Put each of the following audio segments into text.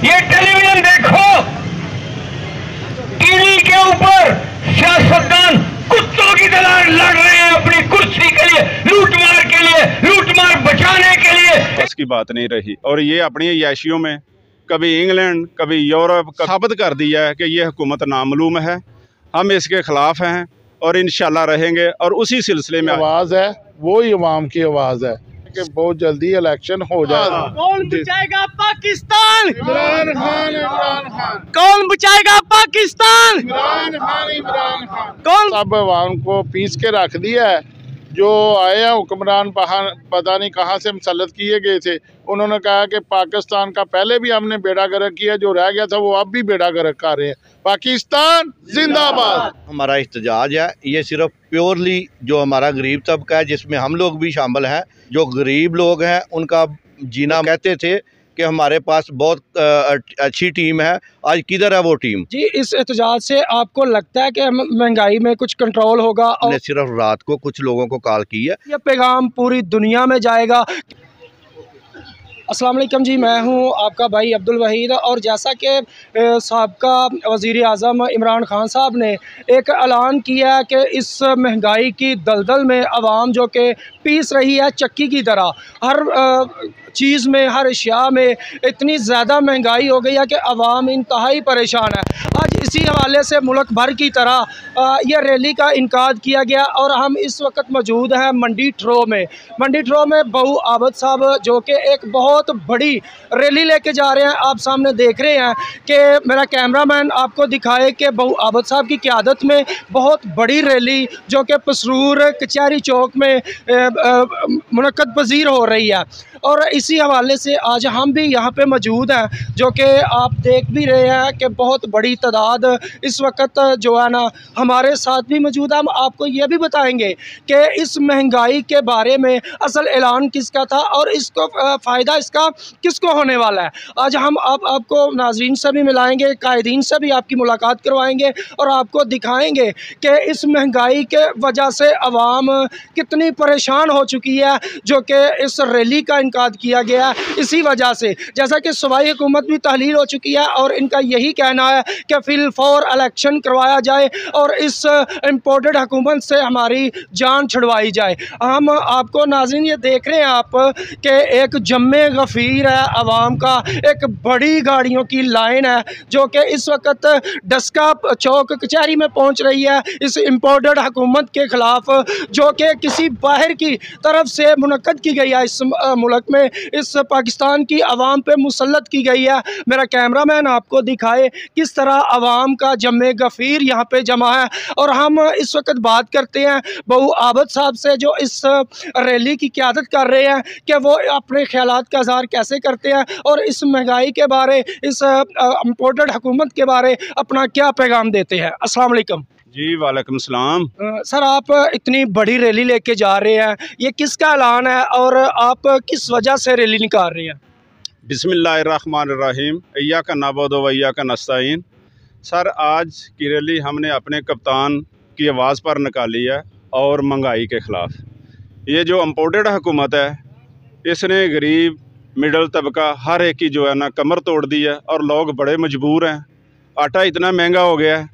ये टेलीविजन देखो, टीवी के ऊपर सियासतदान कुत्तों की तरह लड़ रहे हैं अपनी कुर्सी के लिए, लूटमार के लिए, लूटमार बचाने के लिए। उसकी बात नहीं रही और ये अपनी याशियों में कभी इंग्लैंड कभी यूरोप साबित कर दिया है कि ये हुकूमत नामालूम है। हम इसके खिलाफ हैं और इंशाल्लाह रहेंगे और उसी सिलसिले में आवाज़ है वो ही अवाम की आवाज़ है कि बहुत जल्दी इलेक्शन हो जाए। कौन बचाएगा पाकिस्तान? इमरान खान, इमरान खान। कौन बचाएगा पाकिस्तान? इमरान खान, इमरान खान। कौन? सब अवाम को पीस के रख दिया है। जो आए हैं हुक्मरान पता नहीं कहाँ से मुसल्लत किए गए थे, उन्होंने कहा कि पाकिस्तान का पहले भी हमने बेड़ा गर्क किया, जो रह गया था वो अब भी बेड़ा गर्क कर रहे हैं। पाकिस्तान जिंदाबाद। हमारा एहतजाज है ये सिर्फ प्योरली जो हमारा गरीब तबका है, जिसमें हम लोग भी शामिल हैं। जो गरीब लोग हैं उनका जीना, कहते थे कि हमारे पास बहुत अच्छी टीम है, आज किधर है वो टीम? जी, इस एहतजाज से आपको लगता है कि महंगाई में कुछ कंट्रोल होगा? और हमने सिर्फ रात को कुछ लोगों को कॉल की है। ये पैगाम पूरी दुनिया में जाएगा। अस्सलाम वालेकुम जी, मैं हूं आपका भाई अब्दुल वहीद। और जैसा कि साबका वज़ीर आज़म इमरान खान साहब ने एक ऐलान किया है कि इस महंगाई की दलदल में आवाम जो कि पीस रही है चक्की की तरह, हर चीज़ में, हर अशिया में इतनी ज़्यादा महंगाई हो गई है कि आवाम इंतहाई परेशान है। आज इसी हवाले से मुल्क भर की तरह यह रैली का इनकाद किया गया और हम इस वक्त मौजूद हैं मंडी ट्रो में। मंडी ट्रो में बहु आबद साहब जो कि एक बहुत बड़ी रैली लेके जा रहे हैं। आप सामने देख रहे हैं कि मेरा कैमरामैन आपको दिखाए कि बहु आबद साहब की क़यादत में बहुत बड़ी रैली जो कि पसरूर कचहरी चौक में मुनक्कद पजीर हो रही है। और इसी हवाले से आज हम भी यहाँ पे मौजूद हैं, जो कि आप देख भी रहे हैं कि बहुत बड़ी तादाद इस वक्त जो है ना हमारे साथ भी मौजूद है। हम आपको ये भी बताएंगे कि इस महंगाई के बारे में असल ऐलान किसका था और इसको फ़ायदा इसका किसको होने वाला है। आज हम आपको नाज़रीन से भी मिलाएंगे, कायदीन से भी आपकी मुलाकात करवाएंगे और आपको दिखाएंगे कि इस महंगाई के वजह से आवाम कितनी परेशान हो चुकी है, जो कि इस रैली का इनकाद किया गया इसी वजह से। जैसा कि सूबाई हुकूमत भी तहलील हो चुकी है और इनका यही कहना है कि फिल फौर इलेक्शन करवाया जाए और इस इम्पोर्टेड हुकूमत से हमारी जान छुड़वाई जाए। हम आपको नाज़रीन ये देख रहे हैं आप कि एक जम्मे गफ़ीर है आवाम का, एक बड़ी गाड़ियों की लाइन है जो कि इस वक्त डस्का चौक कचहरी में पहुंच रही है इस इम्पोर्टेड हुकूमत के ख़िलाफ़, जो कि किसी बाहर की तरफ से मुनक्कद की गई है, इस मुल्क में इस पाकिस्तान की आवाम पे मुसल्लत की गई है। मेरा कैमरामैन आपको दिखाए किस तरह आवाम का जम्मे गफ़ीर यहाँ पे जमा है। और हम इस वक्त बात करते हैं बहु आबद साहब से जो इस रैली की क़यादत कर रहे हैं कि वो अपने ख़यालात का इज़हार कैसे करते हैं और इस महंगाई के बारे, इस इम्पोर्टेड हुकूमत के बारे अपना क्या पैगाम देते हैं। अस्सलाम वालेकुम। जी वालेकुम सलाम। सर, आप इतनी बड़ी रैली लेके जा रहे हैं, ये किसका ऐलान है और आप किस वजह से रैली निकाल रहे हैं? बिस्मिल्लाहिर्रहमानिर्रहीम, इय्याका नअबुदु व इय्याका नस्तईन। सर, आज की रैली हमने अपने कप्तान की आवाज़ पर निकाली है और महंगाई के ख़िलाफ़। ये जो इम्पोर्टेड हुकूमत है इसने गरीब मिडल तबका हर एक की जो है ना कमर तोड़ दी है और लोग बड़े मजबूर हैं। आटा इतना महंगा हो गया है,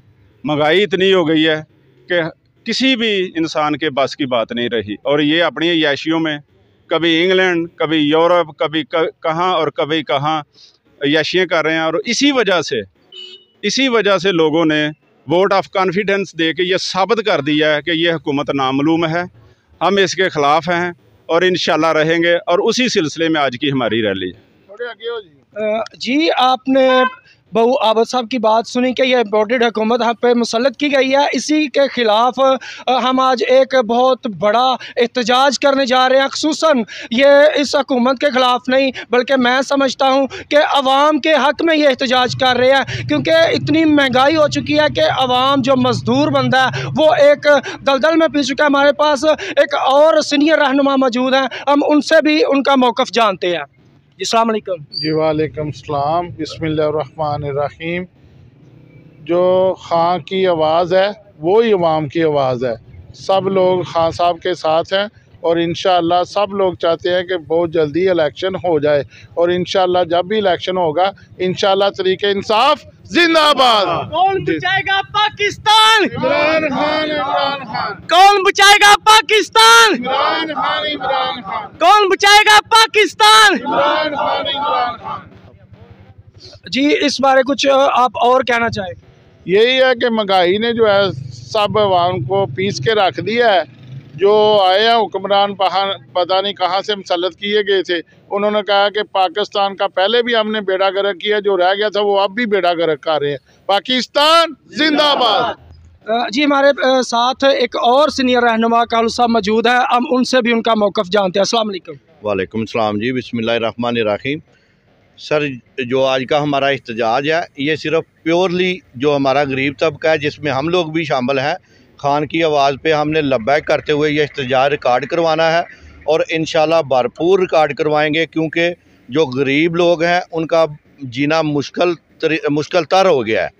महंगाई इतनी हो गई है कि किसी भी इंसान के बस की बात नहीं रही और ये अपनी याशियों में कभी इंग्लैंड कभी यूरोप कभी कहाँ और कभी कहाँ याशियाँ कर रहे हैं। और इसी वजह से लोगों ने वोट ऑफ कॉन्फिडेंस दे के ये साबित कर दिया है कि ये हुकूमत नामालूम है। हम इसके ख़िलाफ़ हैं और इंशाल्लाह रहेंगे और उसी सिलसिले में आज की हमारी रैली है। थोड़े आगे हो जी। जी, आपने बहु आबद साहब की बात सुनी कि यह इम्पोर्टेड हुकूमत हम पे मुसल्लत की गई है, इसी के ख़िलाफ़ हम आज एक बहुत बड़ा एहतजाज करने जा रहे हैं। ख़ुसूसन ये इस हुकूमत के ख़िलाफ़ नहीं बल्कि मैं समझता हूँ कि आवाम के हक़ में ये एहतजाज कर रहे हैं, क्योंकि इतनी महंगाई हो चुकी है कि आवाम जो मज़दूर बंदा है वो एक दलदल में पी चुका है। हमारे पास एक और सीनियर रहनुमा मौजूद हैं, हम उनसे भी उनका मौक़िफ़ जानते हैं। जी, अस्सलाम वालेकुम। जी वालेकुम सलाम। बिस्मिल्लाहिर्रहमानिर्रहीम। जो खां की आवाज़ है वो ही अवाम की आवाज़ है। सब लोग खां साहब के साथ हैं और इंशाअल्लाह सब लोग चाहते हैं कि बहुत जल्दी इलेक्शन हो जाए और इंशाअल्लाह जब भी इलेक्शन होगा इंशाअल्लाह तरीके इंसाफ जिंदाबाद। कौन बचाएगा पाकिस्तान? इमरान खान, इमरान खान। कौन बचाएगा पाकिस्तान? इमरान खान, इमरान खान। कौन बचाएगा पाकिस्तान? इमरान खान, इमरान खान। जी, इस बारे कुछ आप और कहना चाहें? यही है कि महंगाई ने जो है सब अवाम को पीस के रख दिया है। जो आए हैं हुक्मरान पता नहीं कहाँ से मुसल्लत किए गए थे, उन्होंने कहा कि पाकिस्तान का पहले भी हमने बेड़ा गर्क किया, जो रह गया था वो अब भी बेड़ा गर्क कर रहे हैं। पाकिस्तान जिंदाबाद। जी, हमारे साथ एक और सीनियर रहनुमा कालू साहब मौजूद है, हम उनसे भी उनका मौक़िफ़ जानते हैं। अस्सलाम वालेकुम। वालेकुम सलाम जी, बिस्मिल्लाहिर्रहमानिर्रहीम। सर, जो आज का हमारा एहतजाज है ये सिर्फ प्योरली जो हमारा गरीब तबका है जिसमें हम लोग भी शामिल हैं, खान की आवाज़ पे हमने लब्बैक करते हुए ये एहतजाज रिकॉर्ड करवाना है और इंशाल्लाह भरपूर रिकॉर्ड करवाएंगे, क्योंकि जो गरीब लोग हैं उनका जीना मुश्किल तर हो गया है।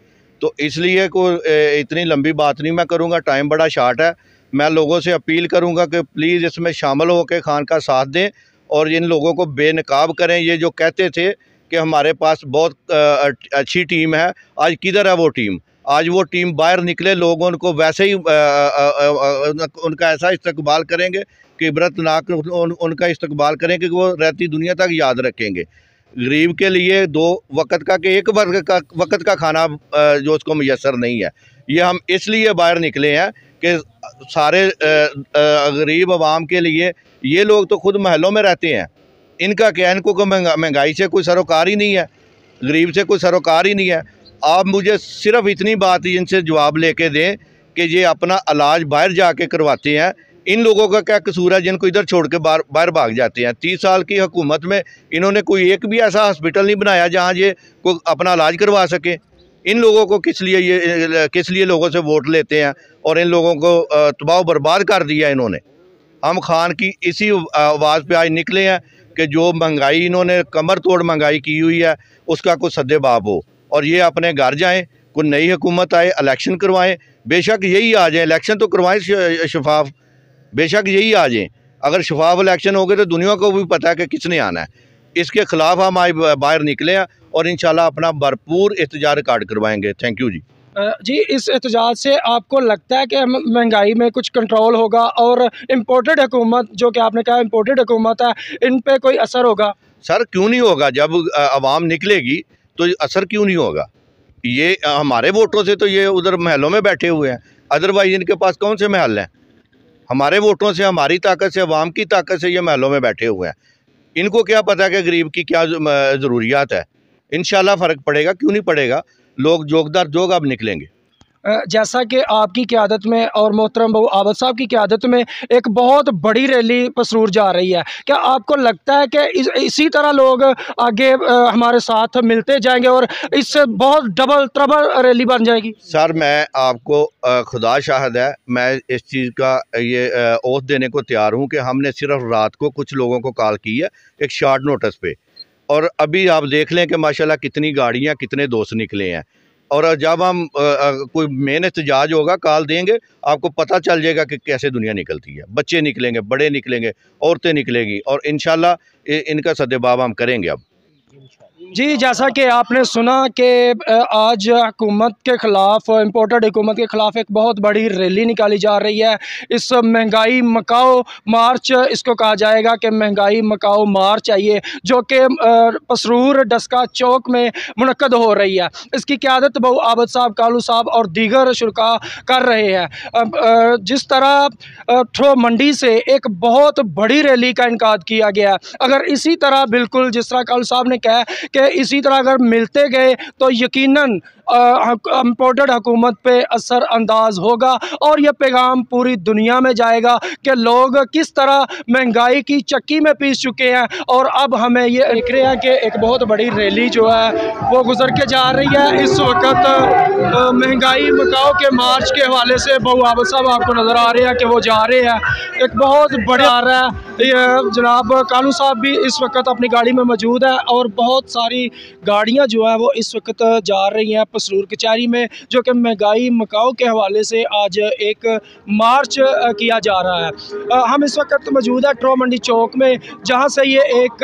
तो इसलिए कोई इतनी लंबी बात नहीं मैं करूँगा, टाइम बड़ा शार्ट है। मैं लोगों से अपील करूँगा कि प्लीज़ इसमें शामिल होकर खान का साथ दें और इन लोगों को बेनकाब करें। ये जो कहते थे कि हमारे पास बहुत अच्छी टीम है, आज किधर है वो टीम? आज वो टीम बाहर निकले, लोग उनको वैसे ही उनका ऐसा इस्तकबाल करेंगे कि इबरतनाक उनका इस्तकबाल करेंगे कि वो रहती दुनिया तक याद रखेंगे। गरीब के लिए 2 वक्त का कि 1 वक्त का खाना जो उसको मैसर नहीं है। ये हम इसलिए बाहर निकले हैं कि सारे गरीब आवाम के लिए, ये लोग तो खुद महलों में रहते हैं, इनका क्या, इनको महंगाई से कोई सरोकार ही नहीं है, गरीब से कोई सरोकार ही नहीं है। आप मुझे सिर्फ इतनी बात इनसे जवाब लेके दें कि ये अपना इलाज बाहर जाके करवाते हैं। इन लोगों का क्या कसूर है जिनको इधर छोड़ के बाहर भाग जाते हैं? 30 साल की हुकूमत में इन्होंने कोई एक भी ऐसा हॉस्पिटल नहीं बनाया जहाँ ये कोई अपना इलाज करवा सके। इन लोगों को किस लिए लोगों से वोट लेते हैं और इन लोगों को तबाह बर्बाद कर दिया इन्होंने। हम खान की इसी आवाज़ पे आज निकले हैं कि जो महंगाई इन्होंने कमर तोड़ महंगाई की हुई है उसका कुछ सद्देबाब हो और ये अपने घर जाएं, कोई नई हुकूमत आए, इलेक्शन करवाएं। बेशक यही आ जाए, इलेक्शन तो करवाएं शफाफ, बेशक यही आ जाएं। अगर शफाफ इलेक्शन हो गए तो दुनिया को भी पता है कि किसने आना है। इसके ख़िलाफ़ हम आज बाहर निकले हैं और इंशाल्लाह अपना भरपूर एहतजाज रिकॉर्ड करवाएंगे। थैंक यू जी। जी, इस एहतजाज से आपको लगता है कि महंगाई में कुछ कंट्रोल होगा और इम्पोर्टेड हुकूमत, जो कि आपने कहा इम्पोर्टेड हुकूमत है, इन पे कोई असर होगा? सर, क्यों नहीं होगा? जब आवाम निकलेगी तो असर क्यों नहीं होगा? ये हमारे वोटों से तो ये उधर महलों में बैठे हुए हैं, अदरवाइज इनके पास कौन से महल हैं? हमारे वोटों से, हमारी ताकत से, अवाम की ताकत से ये महलों में बैठे हुए हैं। इनको क्या पता है कि गरीब की क्या ज़रूरियात है? इंशाल्लाह फ़र्क पड़ेगा, क्यों नहीं पड़ेगा। लोग जोगदार जोग अब निकलेंगे। जैसा कि आपकी क़यादत में और मोहतरम बहू आबद साहब की क़यादत में एक बहुत बड़ी रैली पसरूर जा रही है, क्या आपको लगता है कि इसी तरह लोग आगे हमारे साथ मिलते जाएंगे और इससे बहुत डबल ट्रबल रैली बन जाएगी? सर, मैं आपको खुदा शाहिद है, मैं इस चीज़ का ये ओथ देने को तैयार हूँ कि हमने सिर्फ रात को कुछ लोगों को कॉल की है एक शॉर्ट नोटिस पे, और अभी आप देख लें कि माशाल्लाह कितनी गाड़ियाँ, कितने दोस्त निकले हैं। और जब हम कोई मेन एहतजाज होगा, कॉल देंगे, आपको पता चल जाएगा कि कैसे दुनिया निकलती है। बच्चे निकलेंगे, बड़े निकलेंगे, औरतें निकलेंगी और इंशाल्लाह इनका सद्देबाब हम करेंगे। अब जी, जैसा कि आपने सुना कि आज हुकूमत के ख़िलाफ़, इम्पोर्टेड हुकूमत के ख़िलाफ़ एक बहुत बड़ी रैली निकाली जा रही है। इस महंगाई मकाओ मार्च इसको कहा जाएगा कि महंगाई मकाओ मार्च है ये, जो कि पसरूर डस्का चौक में मुनक्कद हो रही है। इसकी क़यादत बहू आबद साहब, कालू साहब और दीगर शुरका कर रहे हैं। जिस तरह थ्रो मंडी से एक बहुत बड़ी रैली का इनकाद किया गया, अगर इसी तरह बिल्कुल जिस तरह कालू साहब ने कहा कि इसी तरह अगर मिलते गए तो यकीनन इम्पोर्टेड हुकूमत पे असर अंदाज होगा और यह पैगाम पूरी दुनिया में जाएगा कि लोग किस तरह महंगाई की चक्की में पीस चुके हैं। और अब हमें ये देख रहे हैं कि एक बहुत बड़ी रैली जो है वो गुजर के जा रही है। इस वक्त महंगाई मकाओ के मार्च के हवाले से बहू आबद साहब आपको नज़र आ रहे हैं कि वो जा रहे हैं, एक बहुत बड़ा आ रहा है। जनाब कानू साहब भी इस वक्त अपनी गाड़ी में मौजूद है और बहुत सारी गाड़ियाँ जो है वो इस वक्त जा रही हैं पसरूर कचहरी में, जो कि महंगाई मकाऊ के हवाले से आज एक मार्च किया जा रहा है। हम इस वक्त मौजूद है ट्रो मंडी चौक में, जहाँ से ये एक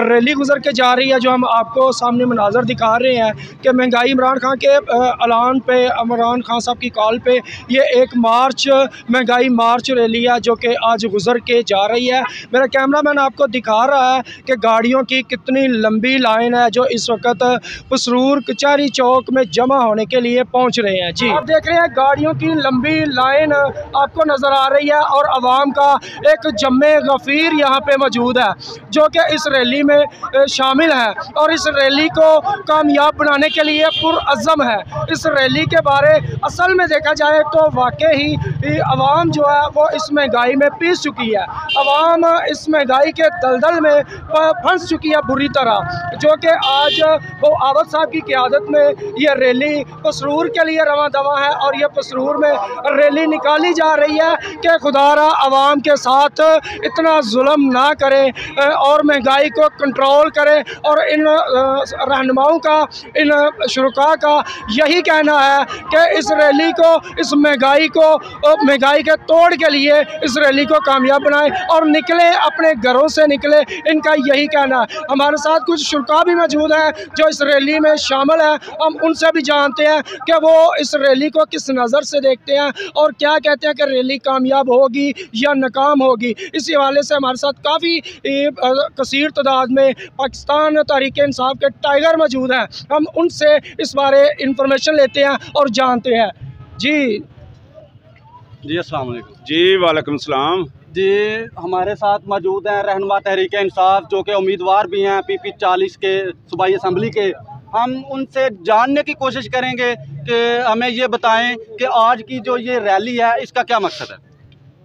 रैली गुजर के जा रही है, जो हम आपको सामने मनाजर दिखा रहे हैं कि महंगाई इमरान खान के ऐलान पे, इमरान खान साहब की कॉल पे ये एक मार्च, महंगाई मार्च रैली है जो कि आज गुजर के जा रही है। मेरा कैमरामैन आपको दिखा रहा है कि गाड़ियों की कितनी लंबी लाइन है जो इस वक्त पसरूर कचहरी चौक में जमा होने के लिए पहुंच रहे हैं। जी, आप देख रहे हैं गाड़ियों की लंबी लाइन आपको नज़र आ रही है और आवाम का एक जम्मे गफ़ीर यहाँ पे मौजूद है जो कि इस रैली में शामिल है और इस रैली को कामयाब बनाने के लिए पुरअज़्म है। इस रैली के बारे असल में देखा जाए तो वाकई ही आवाम जो है वो इस महंगाई में पीस चुकी है। आवाम इस महंगाई के दलदल में फंस चुकी है बुरी तरह, जो कि आज वो आबद साहब की क़यादत में ये रैली पसरूर के लिए रवां दवा है और ये पसरूर में रैली निकाली जा रही है कि खुदारा आवाम के साथ इतना जुल्म ना करें और महंगाई को कंट्रोल करें। और इन रहनुमाओं का, इन शुरका का यही कहना है कि इस रैली को, इस महंगाई को, महंगाई के तोड़ के लिए इस रैली को कामयाब बनाएं और निकले, अपने घरों से निकले, इनका यही कहना है। हमारे साथ कुछ शुरका भी मौजूद हैं जो इस रैली में शामिल हैं, हम उनसे भी जानते हैं कि वो इस रैली को किस नज़र से देखते हैं और क्या कहते हैं कि रैली कामयाब होगी या नाकाम होगी। इस हवाले से हमारे साथ काफ़ी कसीर तादाद में पाकिस्तान तहरीक इंसाफ के टाइगर मौजूद हैं, हम उनसे इस बारे इंफॉर्मेशन लेते हैं और जानते हैं। जी अस्सलाम वालेकुम। जी वालेकुम सलाम। जी, हमारे साथ मौजूद हैं रहनुमा तहरीक इंसाफ जो कि उम्मीदवार भी हैं PP 40 के सूबाई असम्बली के। हम उनसे जानने की कोशिश करेंगे कि हमें ये बताएं कि आज की जो ये रैली है इसका क्या मकसद है।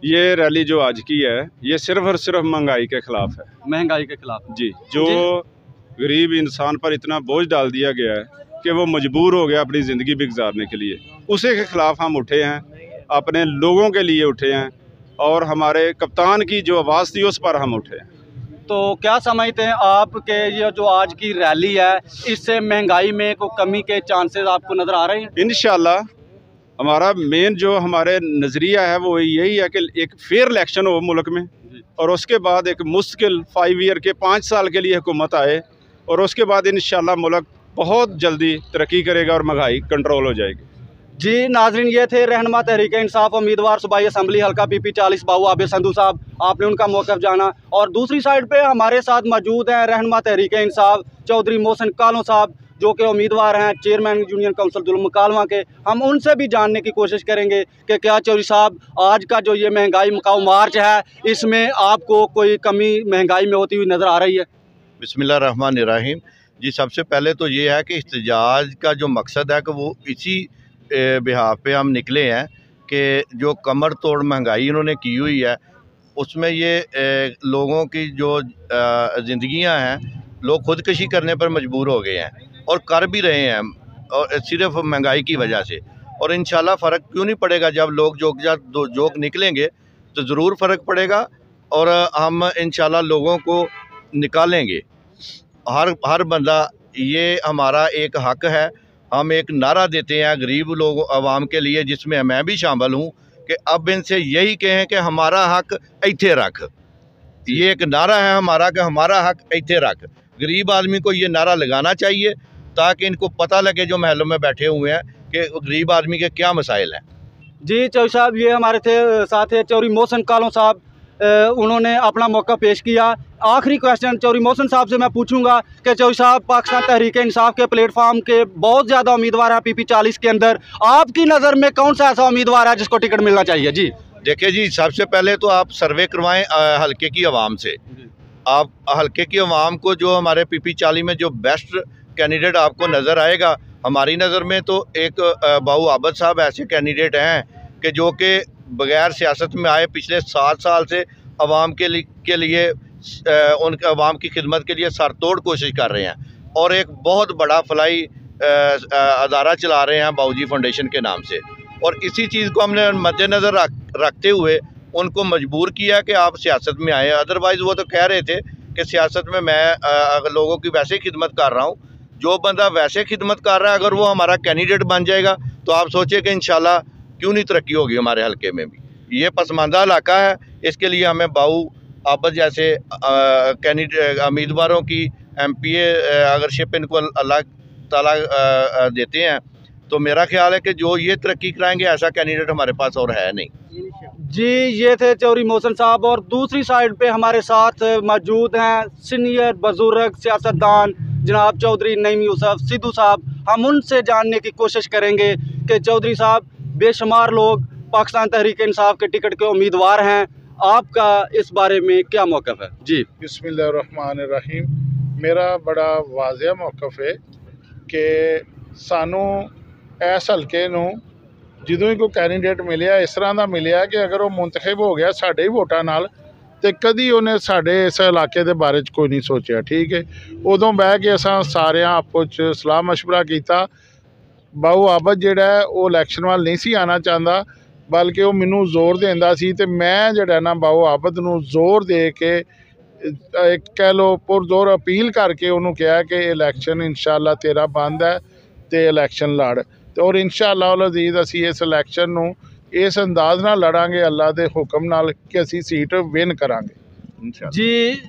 ये रैली जो आज की है ये सिर्फ और सिर्फ महंगाई के ख़िलाफ़ है। महंगाई के ख़िलाफ़ जी, जो गरीब इंसान पर इतना बोझ डाल दिया गया है कि वो मजबूर हो गया अपनी ज़िंदगी भी गुजारने के लिए, उसी के ख़िलाफ़ हम उठे हैं, अपने लोगों के लिए उठे हैं और हमारे कप्तान की जो आवाज़ थी उस पर हम उठे हैं। तो क्या समझते हैं आप कि ये जो आज की रैली है इससे महंगाई में कोई कमी के चांसेस आपको नज़र आ रहे हैं? इंशाल्लाह हमारा मेन जो हमारे नज़रिया है वो यही है कि एक फेयर इलेक्शन हो मुल्क में और उसके बाद एक मुश्किल 5 ईयर के 5 साल के लिए हुकूमत आए और उसके बाद इंशाल्लाह मुल्क बहुत जल्दी तरक्की करेगा और महंगाई कंट्रोल हो जाएगी। जी नाज़रीन, ये थे रहनुमा तहरीक इंसाफ उम्मीदवार सूबाई असम्बली हल्का PP 40 बाबू आबिद संधू साहब, आपने उनका मौक़िफ़ जाना। और दूसरी साइड पे हमारे साथ मौजूद हैं रहनुमा तहरीक इंसाफ चौधरी मोहसिन कालों साहब जो कि उम्मीदवार हैं चेयरमैन यूनियन काउंसिल जुल्म मुकालमा के। हम उनसे भी जानने की कोशिश करेंगे कि क्या चौधरी साहब आज का जो ये महंगाई मकाऊ मार्च है इसमें आपको कोई कमी महंगाई में होती हुई नज़र आ रही है? बिस्मिल्लाहिर्रहमानिर्रहीम। जी, सबसे पहले तो ये है कि इhtजाज का जो मकसद है कि वो इसी बिहाफ पे हम निकले हैं कि जो कमर तोड़ महंगाई इन्होंने की हुई है उसमें ये लोगों की जो ज़िंदगियां हैं, लोग खुदकशी करने पर मजबूर हो गए हैं और कर भी रहे हैं और सिर्फ महंगाई की वजह से। और इंशाल्लाह फ़र्क क्यों नहीं पड़ेगा, जब लोग जोक निकलेंगे तो ज़रूर फ़र्क पड़ेगा और हम इंशाल्लाह लोगों को निकालेंगे। हर बंदा, ये हमारा एक हक है। हम एक नारा देते हैं गरीब लोगों आवाम के लिए, जिसमें मैं भी शामिल हूँ, कि अब इनसे यही कहें कि हमारा हक इत्थे रख। ये एक नारा है हमारा कि हमारा हक इत्थे रख। गरीब आदमी को ये नारा लगाना चाहिए ताकि इनको पता लगे जो महलों में बैठे हुए हैं कि गरीब आदमी के क्या मसाइल हैं। जी चौधरी साहब, ये हमारे साथ है चौधरी मोहसिन कालों साहब, उन्होंने अपना मौका पेश किया। आखिरी क्वेश्चन चौधरी मोहसिन साहब से मैं पूछूंगा कि चौधरी साहब पाकिस्तान तहरीक इंसाफ के प्लेटफार्म के बहुत ज़्यादा उम्मीदवार हैं PP 40 के अंदर, आपकी नज़र में कौन सा ऐसा उम्मीदवार है जिसको टिकट मिलना चाहिए? जी देखिए जी, सबसे पहले तो आप सर्वे करवाएं हल्के की आवाम से। आप हल्के की आवाम को जो हमारे PP 40 में जो बेस्ट कैंडिडेट आपको नज़र आएगा, हमारी नज़र में तो एक बाबू आबिद साहब ऐसे कैंडिडेट हैं कि जो कि बग़ैर सियासत में आए पिछले 7 साल से आवाम के लिए उनके आवाम की खिदमत के लिए सरतोड़ कोशिश कर रहे हैं और एक बहुत बड़ा फलाई अदारा चला रहे हैं बाबूजी फाउंडेशन के नाम से। और इसी चीज़ को हमने मद्देनज़र रखते हुए उनको मजबूर किया कि आप सियासत में आए। अदरवाइज़ वो तो कह रहे थे कि सियासत में मैं लोगों की वैसे ही खिदमत कर रहा हूँ, जो बंदा वैसे खिदमत कर रहा है अगर वो हमारा कैंडिडेट बन जाएगा तो आप सोचिए कि इंशाल्लाह क्यों नहीं तरक्की होगी हमारे हलके में भी। ये पसमानदा इलाका है, इसके लिए हमें बाऊ आबद जैसे कैंडिडेट उम्मीदवारों की MPA अगर शिप इनको अल्लाह ताला देते हैं तो मेरा ख्याल है कि जो ये तरक्की कराएंगे ऐसा कैंडिडेट हमारे पास और है नहीं। जी, ये थे चौधरी मोहसिन साहब। और दूसरी साइड पे हमारे साथ मौजूद हैं सीनियर बुजुर्ग सियासतदान जनाब चौधरी नईम यूसुफ सिद्धू साहब। हम उनसे जानने की कोशिश करेंगे कि चौधरी साहब, बेशुमार लोग पाकिस्तान तहरीक इंसाफ के टिकट के उम्मीदवार हैं, आपका इस बारे में क्या मौक़िफ़ है? जी बिस्मिल्लाहिर्रहमानिर्रहीम। मेरा बड़ा वाज़ेह मौक़िफ़ है कि सानू इस हल्के नूं ਜਦੋਂ ਹੀ ਕੋਈ ਕੈਂਡੀਡੇਟ ਮਿਲਿਆ ਇਸ ਤਰ੍ਹਾਂ ਦਾ ਮਿਲਿਆ ਕਿ ਅਗਰ ਉਹ ਮੁੰਤਖਬ ਹੋ ਗਿਆ ਸਾਡੇ ਹੀ ਵੋਟਾਂ ਨਾਲ ਤੇ ਕਦੀ ਉਹਨੇ ਸਾਡੇ ਇਸ ਇਲਾਕੇ ਦੇ ਬਾਰੇ 'ਚ ਕੋਈ ਨਹੀਂ ਸੋਚਿਆ। ਠੀਕ ਹੈ, ਉਦੋਂ ਬਹਿ ਕੇ ਅਸਾਂ ਸਾਰਿਆਂ ਆਪੋ 'ਚ ਸਲਾਹ ਮਸ਼ਵਰਾ ਕੀਤਾ। ਬਾਊ ਆਬਦ ਜਿਹੜਾ ਉਹ ਇਲੈਕਸ਼ਨ ਵੱਲ ਨਹੀਂ ਸੀ ਆਉਣਾ ਚਾਹੁੰਦਾ, ਬਲਕਿ ਉਹ ਮੈਨੂੰ ਜ਼ੋਰ ਦਿੰਦਾ ਸੀ ਤੇ ਮੈਂ ਜਿਹੜਾ ਨਾ ਬਾਊ ਆਬਦ ਨੂੰ ਜ਼ੋਰ ਦੇ ਕੇ ਇੱਕ ਕਹਿ ਲਓ ਪੁਰਜ਼ੋਰ ਅਪੀਲ ਕਰਕੇ ਉਹਨੂੰ ਕਿਹਾ ਕਿ ਇਲੈਕਸ਼ਨ ਇਨਸ਼ਾਅੱਲਾ ਤੇਰਾ ਬੰਦ ਹੈ ਤੇ ਇਲੈਕਸ਼ਨ ਲੜ। और इंशाअल्लाह उल अजीज़ असी इस इलैक्शन नूं इस अंदाज नाल लड़ांगे अल्लाह के हुक्म नाल कि असी सीट विन करांगे। जी,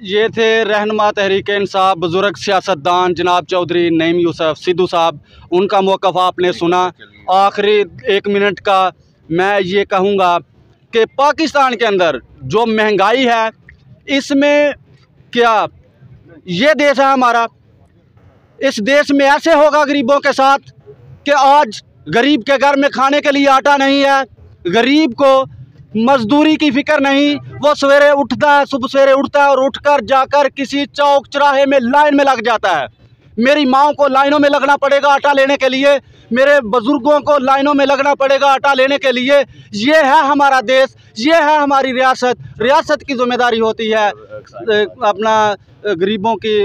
ये थे रहनुमा तहरीक इंसाफ बुजुर्ग सियासतदान जनाब चौधरी नईम यूसुफ सिद्धू साहब। उनका मौक़िफ़ आपने सुना। आखिरी 1 मिनट का मैं ये कहूँगा कि पाकिस्तान के अंदर जो महंगाई है इसमें क्या ये देश है हमारा, इस देश में ऐसे होगा गरीबों के साथ कि आज गरीब के घर में खाने के लिए आटा नहीं है, गरीब को मजदूरी की फिक्र नहीं, वो सवेरे उठता है, सुबह सवेरे उठता है और उठकर जाकर किसी चौक चौराहे में लाइन में लग जाता है। मेरी माओ को लाइनों में लगना पड़ेगा आटा लेने के लिए, मेरे बुजुर्गों को लाइनों में लगना पड़ेगा आटा लेने के लिए। ये है हमारा देश, ये है हमारी रियासत। रियासत की जिम्मेदारी होती है अपना गरीबों की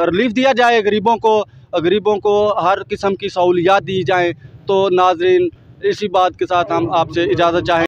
रिलीफ दिया जाए, गरीबों को हर किस्म की सहूलियात दी जाएँ। तो नाज़रीन, इसी बात के साथ हम आपसे इजाज़त चाहें।